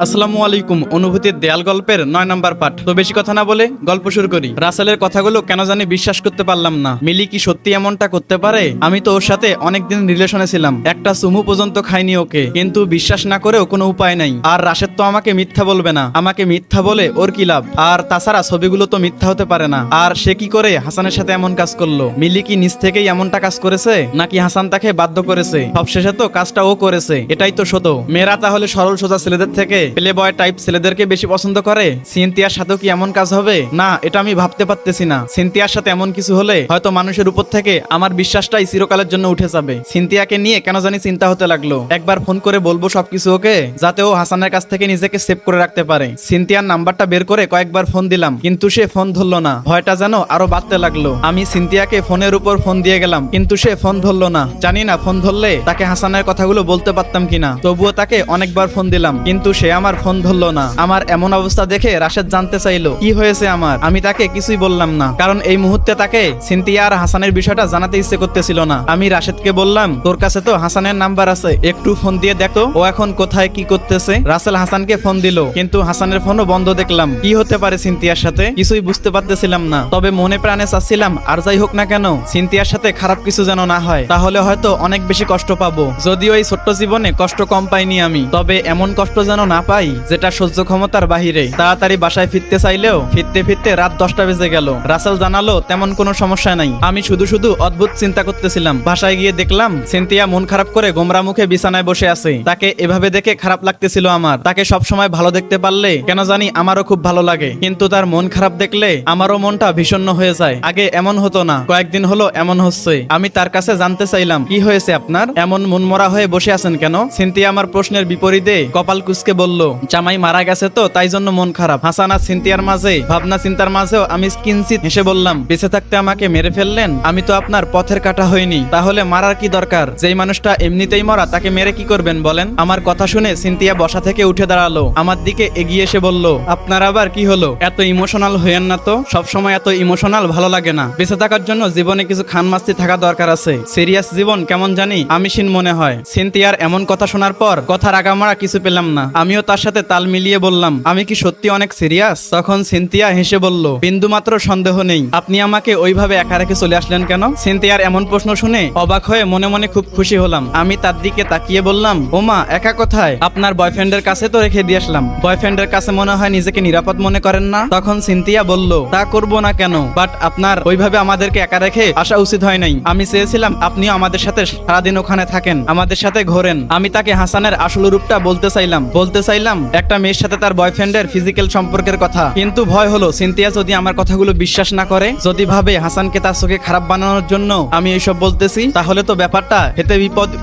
আসসালামু আলাইকুম। অনুভূতির দেয়াল গল্পের 9 নম্বর পাঠ। তো বেশি কথা না বলে গল্প শুরু করি। রাসেলের কথাগুলো কেন জানি বিশ্বাস করতে পারলাম না। মিলি কি সত্যি এমনটা করতে পারে? আমি তো ওর সাথে অনেকদিন রিলেশনে ছিলাম, একটা চুমু পর্যন্ত খাইনি ওকে, কিন্তু বিশ্বাস না করেও কোনো উপায় নাই। আর রাশেদ তো আমাকে মিথ্যা বলবে না, আমাকে মিথ্যা বলে ওর কি লাভ? আর তাছাড়া ছবিগুলো তো মিথ্যা হতে পারে না। আর সে কি করে হাসানের সাথে এমন কাজ করলো? মিলি কি নিজ থেকেই এমনটা কাজ করেছে, নাকি হাসান তাকে বাধ্য করেছে? সবশেষে তো কাজটা ও করেছে, এটাই তো সত্য। মেয়েরা তাহলে সরল সোজা ছেলেদের থেকে প্লে বয় টাইপ ছেলেদেরকে বেশি পছন্দ করে? সিনথিয়ার সাথেও কি এমন কাজ হবে? না, এটা আমি ভাবতে পারতেছি না। সিনথিয়ার সাথে এমন কিছু হলে হয়তো মানুষের উপর থেকে আমার বিশ্বাসটাই চিরকালের জন্য উঠে যাবে। সিনথিয়াকে নিয়ে কেন জানি চিন্তা হতে লাগলো। একবার ফোন করে বলবো সবকিছু ওকে, যাতে ও হাসানের কাছ থেকে নিজেকে সেভ করে রাখতে পারে। সিনথিয়ার নাম্বারটা বের করে কয়েকবার ফোন দিলাম, কিন্তু সে ফোন ধরলো না। ভয়টা যেন আরো বাড়তে লাগলো। আমি সিনথিয়াকে ফোনের উপর ফোন দিয়ে গেলাম, কিন্তু সে ফোন ধরলো না। জানি না ফোন ধরলে তাকে হাসানের কথাগুলো বলতে পারতাম কিনা। তবুও তাকে অনেকবার ফোন দিলাম, কিন্তু সে আমার ফোন ধরলো না। আমার এমন অবস্থা দেখে রাশেদ জানতে চাইলো কি হয়েছে আমার। আমি তাকে কিছুই বললাম না, কারণ এই মুহূর্তে তাকে সিনথিয়া আর হাসানের বিষয়টা জানাতে ইচ্ছে করতেছিল না। আমি রাশেদকে বললাম, তোর কাছে তো হাসানের নাম্বার আছে, একটু ফোন দিয়ে দেখো ও এখন কোথায় কি করতেছে। রাসেল হাসানকে ফোন দিল, কিন্তু হাসানের ফোনও বন্ধ দেখলাম। কি হতে পারে সিনথিয়ার সাথে? কিছুই বুঝতে পারতেছিলাম না। তবে মনে প্রাণে চাচ্ছিলাম আর যাই হোক না কেন, সিনথিয়ার সাথে খারাপ কিছু যেন না হয়, তাহলে হয়তো অনেক বেশি কষ্ট পাবো। যদিও এই ছোট্ট জীবনে কষ্ট কম পাইনি আমি, তবে এমন কষ্ট যেন না পাই যেটা সহ্য ক্ষমতার বাহিরে। তাড়াতাড়ি বাসায় ফিরতে চাইলেও ফিরতে ফিরতে রাত 10টা বেজে গেল। রাসেল জানালো তেমন কোনো সমস্যা নাই। আমি শুধু শুধু অদ্ভুত চিন্তা করতেছিলাম। বাসায় গিয়ে দেখলাম সিনথিয়া মন খারাপ করে গোমরা মুখে বিছানায় বসে আছে। তাকে এভাবে দেখে খারাপ লাগতেছিল আমার। তাকে সবসময় ভালো দেখতে পারলে কেন জানি আমারও খুব ভালো লাগে, কিন্তু তার মন খারাপ দেখলে আমারও মনটা বিষণ্ণ হয়ে যায়। আগে এমন হতো না, কয়েকদিন হলো এমন হচ্ছে। আমি তার কাছে জানতে চাইলাম, কি হয়েছে আপনার? এমন মনমরা হয়ে বসে আছেন কেন? সিনথিয়া আমার প্রশ্নের বিপরীতে কপাল কুঁচকে বলল, জামাই মারা গেছে তো তাই জন্য মন খারাপ। হাসান আর সিনথিয়ার মাঝে ভাবনা চিন্তার মাঝেও আমি কিঞ্চিত হেসে বললাম, বেঁচে থাকতে আমাকে মেরে ফেললেন, আমি তো আপনার পথের কাটা হইনি, তাহলে মারার কি দরকার? যেই মানুষটা এমনিতেই মরা তাকে মেরে কি করবেন বলেন? আমার কথা শুনে সিনথিয়া বসা থেকে উঠে দাঁড়ালো, আমার দিকে এগিয়ে এসে বলল, আপনার আবার কি হলো? এত ইমোশনাল হইয়েন না তো, সবসময় এত ইমোশনাল ভালো লাগে না। বেঁচে থাকার জন্য জীবনে কিছু খানমাস্তি থাকা দরকার আছে। সিরিয়াস জীবন কেমন জানি আমিষীন মনে হয়। সিনথিয়ার এমন কথা শোনার পর কথার আগামারা কিছু পেলাম না। আমিও তার সাথে তাল মিলিয়ে বললাম, আমি কি সত্যি অনেক সিরিয়াস? তখন সিনথিয়া হেসে বলল, বিন্দুমাত্র সন্দেহ নেই। আপনি আমাকে ওইভাবে একা রেখে চলে আসলেন কেন? সিনথিয়ার এমন প্রশ্ন শুনে অবাক হয়ে মনে মনে খুব খুশি হলাম। আমি তার দিকে তাকিয়ে বললাম, ওমা একা কোথায়? আপনার বয়ফ্রেন্ডের কাছে তো রেখে দিয়ে আসলাম। বয়ফ্রেন্ডের কাছে মনে হয় নিজেকে নিরাপদ মনে করেন না? তখন সিনথিয়া বলল, তা করব না কেন, বাট আপনার ওইভাবে আমাদেরকে একা রেখে আসা উচিত হয় নাই। আমি চেয়েছিলাম আপনিও আমাদের সাথে সারাদিন ওখানে থাকেন, আমাদের সাথে ঘোরেন। আমি তাকে হাসানের আসল রূপটা বলতে চাইলাম একটা মেয়ের সাথে তার বয়ফ্রেন্ডের ফিজিক্যাল সম্পর্কের কথা, কিন্তু ভয় হলো সিনথিয়া যদি আমার কথাগুলো বিশ্বাস না করে, যদি ভাবে হাসানকে তার চোখে খারাপ বানানোর জন্য আমি এইসব বলতেছি, তাহলে তো ব্যাপারটা হেতে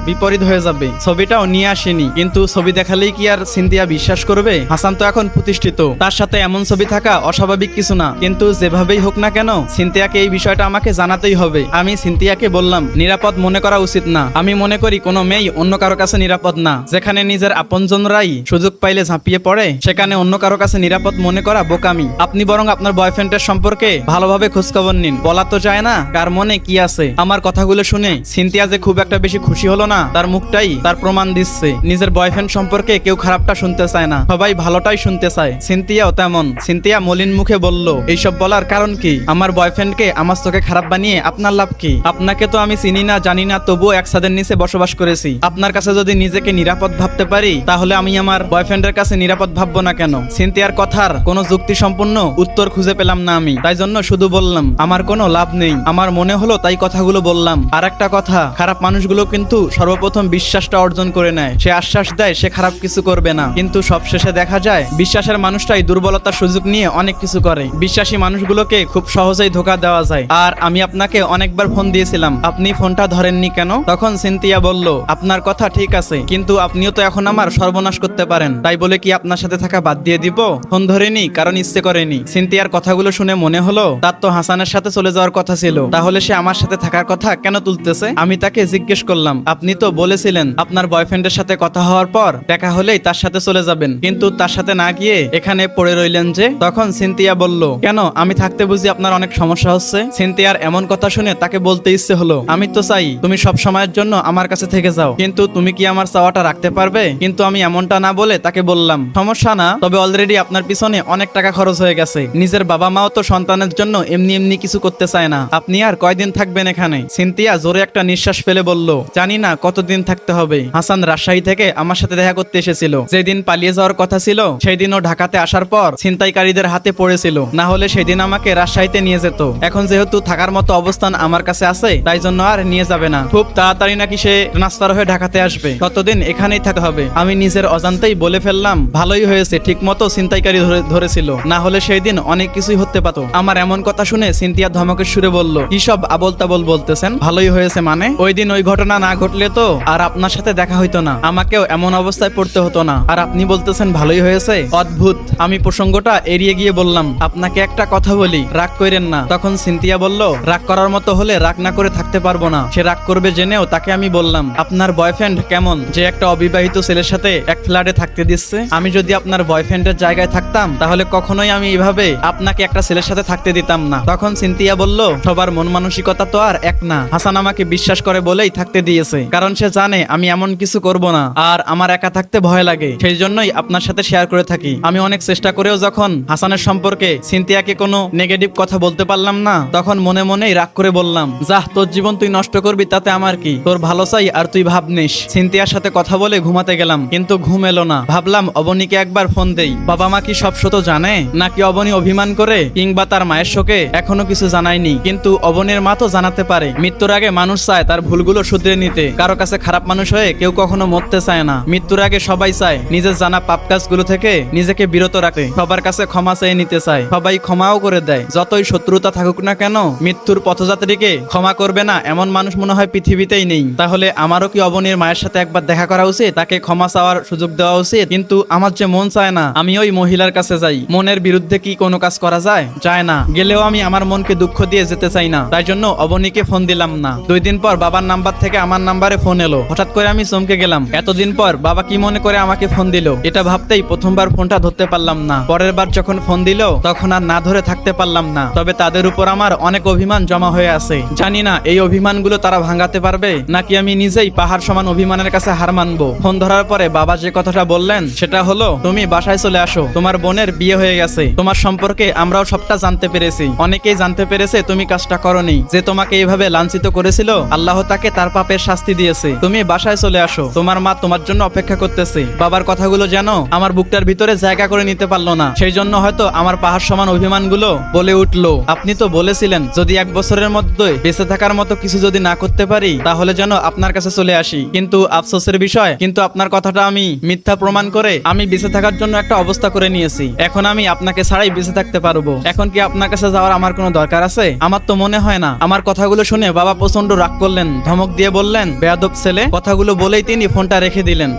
বিপরীত হয়ে যাবে। ছবিটাও নিয়ে আসেনি, কিন্তু ছবি দেখালেই কি আর সিনথিয়া বিশ্বাস করবে? হাসান তো এখন প্রতিষ্ঠিত, তার সাথে এমন ছবি থাকা অস্বাভাবিক কিছু না। কিন্তু যেভাবেই হোক না কেন সিনথিয়াকে এই বিষয়টা আমাকে জানাতেই হবে। আমি সিনথিয়াকে বললাম, নিরাপদ মনে করা উচিত না। আমি মনে করি কোনো মেয়ে অন্য কারো কাছে নিরাপদ না। যেখানে নিজের আপনজনরাই সুযোগ পাইলে ঝাঁপিয়ে পড়ে, সেখানে অন্য কারো কাছে নিরাপদ মনে করা বোকামি। আপনি বরং আপনার বয়ফ্রেন্ডের সম্পর্কে ভালোভাবে খোঁজখবর নিন। বলা তো যায় না কার মনে কি আছে। আমার কথাগুলো শুনে সিনথিয়া যে খুব একটা বেশি খুশি হলো না, তার মুখটাই তার প্রমাণ দিচ্ছে। নিজের বয়ফ্রেন্ড সম্পর্কে কেউ খারাপটা শুনতে চায় না, সবাই ভালোটাই শুনতে চায়। সিনথিয়াও তেমন। সিনথিয়া মলিন মুখে বলল, এইসব বলার কারণ কি? আমার বয়ফ্রেন্ডকে আমার চোখে খারাপ বানিয়ে আপনার লাভ কি? আপনাকে তো আমি চিনি না জানি না, তবুও এক ছাদের নিচে বসবাস করেছি। আপনার কাছে যদি নিজেকে নিরাপদ ভাবতে পারি, তাহলে আমি আমার বয়ফ্রেন্ডের কাছে নিরাপদ ভাববো না কেন? সিনথিয়ার কথার কোনো যুক্তি সম্পূর্ণ উত্তর খুঁজে পেলাম না আমি, তাই জন্য শুধু বললাম, আমার কোনো লাভ নেই। আমার মনে হলো তাই কথাগুলো বললাম। আর একটা কথা, খারাপ মানুষগুলো কিন্তু সর্বপ্রথম বিশ্বাসটা অর্জন করে নেয়। সে আশ্বাস দেয় সে খারাপ কিছু করবে না, কিন্তু সবশেষে দেখা যায় বিশ্বাসের মানুষটাই দুর্বলতার সুযোগ নিয়ে অনেক কিছু করে। বিশ্বাসী মানুষগুলোকে খুব সহজেই ধোঁকা দেওয়া যায়। আর আমি আপনাকে অনেকবার ফোন দিয়েছিলাম, আপনি ফোনটা ধরেননি কেন? তখন সিনথিয়া বলল, আপনার কথা ঠিক আছে, কিন্তু আপনিও তো এখন আমার সর্বনাশ করতে পারেন, তাই বলে কি আপনার সাথে থাকা বাদ দিয়ে দিব? ফোন ধরেনি কারণ ইচ্ছে করেনি। সিনথিয়ার কথাগুলো শুনে মনে হলো তার তো হাসানের সাথে চলে যাওয়ার কথা ছিল, তাহলে সে আমার সাথে থাকার কথা কেন তুলতেছে? আমি তাকে জিজ্ঞেস করলাম, আপনি তো বলেছিলেন আপনার বয়ফ্রেন্ডের সাথে কথা হওয়ার পর দেখা হলেই তার সাথে চলে যাবেন, কিন্তু তার সাথে না গিয়ে এখানে পড়ে রইলেন যে? তখন সিনথিয়া বলল, কেন আমি থাকতে বুঝি আপনার অনেক সমস্যা হচ্ছে? সিনথিয়ার এমন কথা শুনে তাকে বলতে ইচ্ছে হলো, আমি তো চাই তুমি সব সময়ের জন্য আমার কাছে থেকে যাও, কিন্তু তুমি কি আমার চাওয়াটা রাখতে পারবে? কিন্তু আমি এমনটা না বলে তাকে বললাম, সমস্যা না, তবে অলরেডি আপনার পিছনে অনেক টাকা খরচ হয়ে গেছে। নিজের বাবা মাও তো সন্তানের জন্য এমনি এমনি কিছু করতে চায় না। আপনি আর কয়দিন থাকবেন এখানে? সিনথিয়া জোরে একটা নিঃশ্বাস ফেলে বলল, জানি না কতদিন থাকতে হবে। হাসান রাজশাহী থেকে আমার সাথে দেখা করতে এসেছিল। যেদিন পালিয়ে যাওয়ার কথা ছিল সেই দিনও ঢাকাতে আসার পর ছিনতাইকারীদের হাতে পড়েছিল, না হলে সেদিন আমাকে রাজশাহীতে নিয়ে যেত। এখন যেহেতু থাকার মতো অবস্থান আমার কাছে আছে, তাই জন্য আর নিয়ে যাবে না। খুব তাড়াতাড়ি নাকি সে ট্রান্সফার হয়ে ঢাকাতে আসবে, ততদিন এখানেই থাকতে হবে। আমি নিজের অজান্তেই বলে ফেললাম, ভালোই হয়েছে ঠিক মতো ছিনতাইকারী ধরেছিল, না হলে সেই দিন অনেক কিছুই হতে পারত। আমার এমন কথা শুনে সিনথিয়া ধমকের সুরে বলল, কি সব আবল তাবল বলতেছেন? ভালোই হয়েছে মানে? ওই দিন ওই ঘটনা না ঘটলে তো আর আপনার সাথে দেখা হইতো না, আমাকেও এমন অবস্থায় পড়তে হতো না, আর আপনি বলতেছেন ভালোই হয়েছে? অদ্ভুত। আমি প্রসঙ্গটা এড়িয়ে গিয়ে বললাম, আপনাকে একটা কথা বলি, রাগ করেন না। তখন সিনথিয়া বলল, রাগ করার মতো হলে রাগ না করে থাকতে পারবো না। সে রাগ করবে জেনেও তাকে আমি বললাম, আপনার বয়ফ্রেন্ড কেমন যে একটা অবিবাহিত ছেলের সাথে এক ফ্ল্যাটে থাকতে দিচ্ছে? আমি যদি আপনার বয়ফ্রেন্ডের জায়গায় থাকতাম তাহলে কখনোই আমি এইভাবে আপনাকে একটা ছেলের সাথে থাকতে দিতাম না। তখন সিনথিয়া বলল, সবার মন মানসিকতা তো আর এক না। হাসান আমাকে বিশ্বাস করে বলেই থাকতে দিয়েছে, কারণ সে জানে আমি এমন কিছু করব না, আর আমার একা থাকতে ভয় লাগে, সেই জন্যই আপনার সাথে শেয়ার করে থাকি। আমি অনেক চেষ্টা করেও যখন হাসানের সম্পর্কে সিনথিয়াকে কোনো নেগেটিভ কথা বলতে পারলাম না, তখন মনে মনেই রাগ করে বললাম, যাহ, তোর জীবন তুই নষ্ট করবি তাতে আমার কি, তোর ভালো চাই আর তুই ভাব নিস। সিনথিয়ার সাথে কথা বলে ঘুমাতে গেলাম, কিন্তু ঘুম এলো না। ভাবলাম অবনীকে একবার ফোন দেই, বাবা মা কি সব সত্য জানে, নাকি অবনী অভিমান করে, কিংবা তার মায়ের শোকে এখনো কিছু জানায়নি। কিন্তু অবনীর মা তো জানাতে পারে। মৃত্যুর আগে মানুষ চায় তার ভুলগুলো শুধরে নিতে, কারো কাছে খারাপ মানুষ হয়ে কেউ কখনো মরতে চায় না। মৃত্যুর আগে সবাই চায় নিজের জানা পাপ কাজগুলো থেকে নিজেকে বিরত রাখে, সবার কাছে ক্ষমা চেয়ে নিতে চায়, সবাই ক্ষমাও করে দেয়। যতই শত্রুতা থাকুক না কেন, মৃত্যুর পথযাত্রীকে ক্ষমা করবে না এমন মানুষ মনে হয় পৃথিবীতেই নেই। তাহলে আমারও কি অবনীর মায়ের সাথে একবার দেখা করা উচিত, তাকে ক্ষমা চাওয়ার সুযোগ দেওয়া উচিত? কিন্তু আমার যে মন চায় না আমি ওই মহিলার কাছে যাই। মনের বিরুদ্ধে কি কোনো কাজ করা যায়? যায় না। গেলেও আমি আমার মনকে দুঃখ দিয়ে যেতে চাই না, তাই জন্য অবনীকে ফোন দিলাম না। 2 দিন পর বাবার নাম্বার থেকে আমার নাম্বারে ফোন এলো। হঠাৎ করে আমি চমকে গেলাম, এতদিন পর বাবা কি মনে করে আমাকে ফোন দিল, এটা ভাবতেই প্রথমবার ফোনটা ধরতে পারলাম না। পরের বার যখন ফোন দিল তখন আর না ধরে থাকতে পারলাম না। তবে তাদের উপর আমার অনেক অভিমান জমা হয়ে আছে। জানি না এই অভিমানগুলো তারা ভাঙাতে পারবে, নাকি আমি নিজেই পাহাড় সমান অভিমানের কাছে হার মানবো। ফোন ধরার পরে বাবা যে কথাটা বললেন সেটা হলো, তুমি বাসায় চলে আসো, তোমার বোনের বিয়ে হয়ে গেছে, তোমার সম্পর্কে আমরাও সবটা জানতে পেরেছি। অনেকেই জানতে পেরেছে তুমি কাজটা করনি। যে তোমাকে এইভাবে লাঞ্ছিত করেছিল আল্লাহ তাকে তার পাপের শাস্তি দিয়েছে। তুমি বাসায় চলে আসো, তোমার মা তোমার জন্য অপেক্ষা করতেছে। বাবার কথাগুলো যেন আমার বুকটার ভিতরে জায়গা করে নিতে পারলো না, সেই জন্য হয়তো আমার পাহাড় সমান অভিমানগুলো বলে উঠলো। আপনি তো বলেছিলেন যদি 1 বছরের মধ্যে বেঁচে থাকার মতো কিছু যদি না করতে পারি তাহলে যেন আপনার কাছে চলে আসি। কিন্তু আফসোসের বিষয়, কিন্তু আপনার কথাটা আমি মিথ্যা প্রমাণ করে আমি বেঁচে থাকার জন্য একটা অবস্থা করে নিয়েছি। এখন আমি আপনাকে ছাড়াই বেঁচে থাকতে পারবো। এখন কি আপনার কাছে যাওয়ার আমার কোনো দরকার আছে? আমার তো মনে হয় না। আমার কথাগুলো শুনে বাবা প্রচন্ড রাগ করলেন, ধমক দিয়ে বললেন, বেয়াদব ছেলে। কথাগুলো বলেই তিনি ফোনটা রেখে দিলেন।